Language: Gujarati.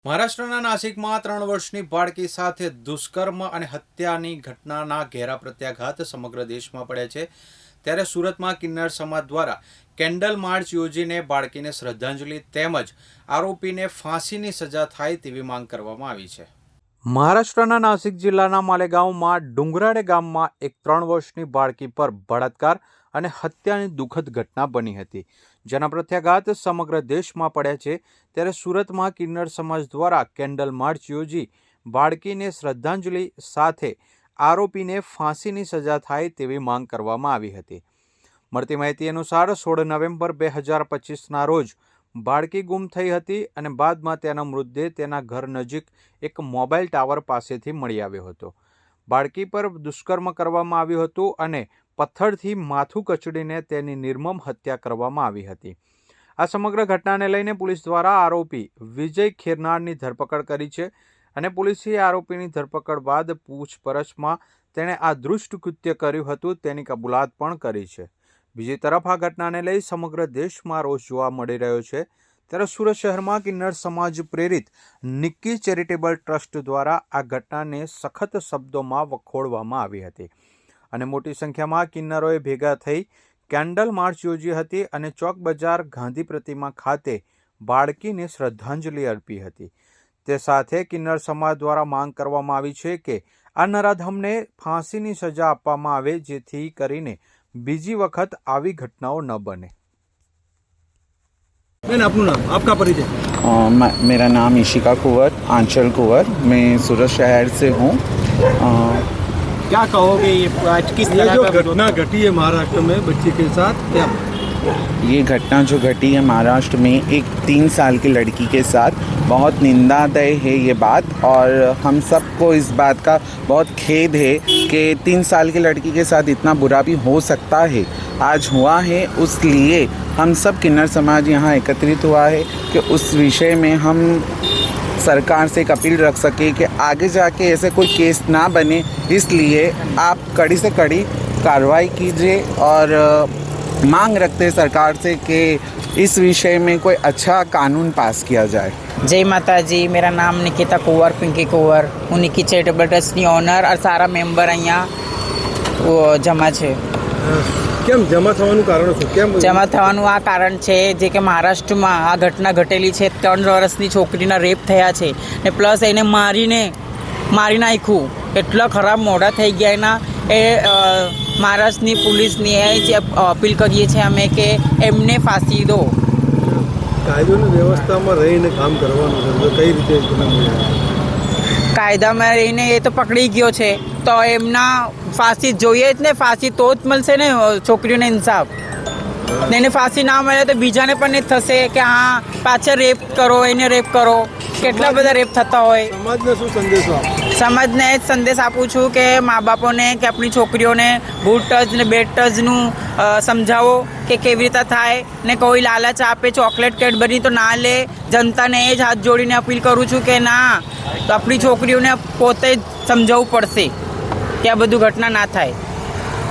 મહારાષ્ટ્રના નાસિકમાં 3 વર્ષની બાળકી સાથે દુષ્કર્મ અને હત્યાની ઘટનાના ઘેરા પ્રત્યાઘાત સમગ્ર દેશમાં પડ્યા છે. ત્યારે સુરતમાં કિન્નર સમાજ દ્વારા કેન્ડલ માર્ચ યોજીને બાળકીને શ્રદ્ધાંજલિ તેમજ આરોપીને ફાંસીની સજા થાય તેવી માંગ કરવામાં આવી છે. મહારાષ્ટ્રના નાસિક જિલ્લાના માલેગાંવમાં ડુંગરાળે ગામમાં એક 3 વર્ષની બાળકી પર બળાત્કાર અને હત્યાની દુઃખદ ઘટના બની હતી, જેના પ્રત્યાઘાત સમગ્ર દેશમાં પડ્યા છે. ત્યારે સુરતમાં કિન્નર સમાજ દ્વારા કેન્ડલ માર્ચ યોજી બાળકીને શ્રદ્ધાંજલિ સાથે આરોપીને ફાંસીની સજા થાય તેવી માંગ કરવામાં આવી હતી. મળતી માહિતી અનુસાર 16 નવેમ્બર 2025ના રોજ બાળકી ગુમ થઈ હતી અને બાદમાં તેનો મૃતદેહ તેના ઘર નજીક એક મોબાઈલ ટાવર પાસેથી મળી આવ્યો હતો. બાળકી પર દુષ્કર્મ કરવામાં આવ્યું હતું અને પથ્થરથી માથું કચડીને તેની નિર્મમ હત્યા કરવામાં આવી હતી. આ સમગ્ર ઘટનાને લઈને પોલીસ દ્વારા આરોપી વિજય ખેરનારની ધરપકડ કરી છે અને પોલીસે આરોપીની ધરપકડ બાદ પૂછપરછમાં તેણે આ દુષ્ટ કૃત્ય કર્યું હતું તેની કબૂલાત પણ કરી છે. બીજી તરફ આ ઘટનાને લઈ સમગ્ર દેશમાં રોષ જોવા મળી રહ્યો છે. ત્યારે સુરત શહેરમાં કિન્નર સમાજ પ્રેરિત નિક્કી ચેરિટેબલ ટ્રસ્ટ દ્વારા આ ઘટનાને સખત શબ્દોમાં વખોડવામાં આવી હતી અને મોટી સંખ્યામાં કિન્નરોએ ભેગા થઈ કેન્ડલ માર્ચ યોજી હતી અને ચોક બજાર ગાંધી પ્રતિમા ખાતે બાળકીને શ્રદ્ધાંજલિ અર્પી હતી. તે સાથે કિન્નર સમાજ દ્વારા માંગ કરવામાં આવી છે કે આ નરાધમને ફાંસીની સજા આપવામાં આવે, જેથી કરીને બીજી વખત આવી ઘટનાઓ ન બને. आपका नाम, आपका परिचय? मेरा नाम ईशिका कुंवर, आंचल कुंवर. मैं सूरत शहर से हूँ. क्या कहोगे ये आज किस तरह जो घटना घटी है महाराष्ट्र में बच्ची के साथ, क्या ये घटना जो घटी है महाराष्ट्र में एक 3 साल की लड़की के साथ, बहुत निंदादेय है ये बात और हम सबको इस बात का बहुत खेद है कि 3 साल की लड़की के साथ इतना बुरा भी हो सकता है. आज हुआ है, उसलिए हम सब किन्नर समाज यहाँ एकत्रित हुआ है कि उस विषय में हम सरकार से एक अपील रख सके कि आगे जाके ऐसे कोई केस ना बने, इसलिए आप कड़ी से कड़ी कार्रवाई कीजिए और मांग रखते हैं सरकार से कि इस विषय में कोई अच्छा कानून पास किया जाए. जय माता जी. मेरा नाम निकिता कुंवर, पिंकी कुंवर. હું નિકી ચેરિટેબલ ટ્રસ્ટની ઓનર અને સારા મેમ્બર અહીંયા જમા છે. કેમ જમા થવાનું કારણ શું? કેમ જમા થવાનું આ કારણ છે જે કે મહારાષ્ટ્રમાં આ ઘટના ઘટેલી છે. 3 વર્ષની છોકરીના રેપ થયા છે ને પ્લસ એને મારી નાખ્યું. એટલા ખરાબ મોઢા થઈ ગયા એના. એ મહારાષ્ટ્રની પોલીસની જે અપીલ કરીએ છીએ અમે કે એમને ફાંસી દો. કાયદોની વ્યવસ્થામાં રહીને કામ કરવાનું છે, કઈ રીતે કાયદામાં રહીને એ તો પકડી ગયો છે તો એમના ફાંસી જોઈએ જ ને. ફાંસી તો જ મળશે ને છોકરીઓને ઇન્સાફ. ને એને ફાંસી ના મળે તો બીજાને પણ એ થશે કે હા પાછા રેપ કરો, એને રેપ કરો. કેટલા બધા રેપ થતા હોય. સમાજને શું સંદેશો આપો? સમાજને જ સંદેશ આપું છું કે મા બાપોને કે આપણી છોકરીઓને ગુડ ટચ ને બેડ ટચનું સમજાવો કે કેવી રીતે થાય ને. કોઈ લાલચ આપે ચોકલેટ કેડબરી તો ના લે. જનતાને એ જ હાથ જોડીને અપીલ કરું છું કે ના, તો આપણી છોકરીઓને પોતે જ સમજાવવું પડશે કે આ બધું ઘટના ના થાય.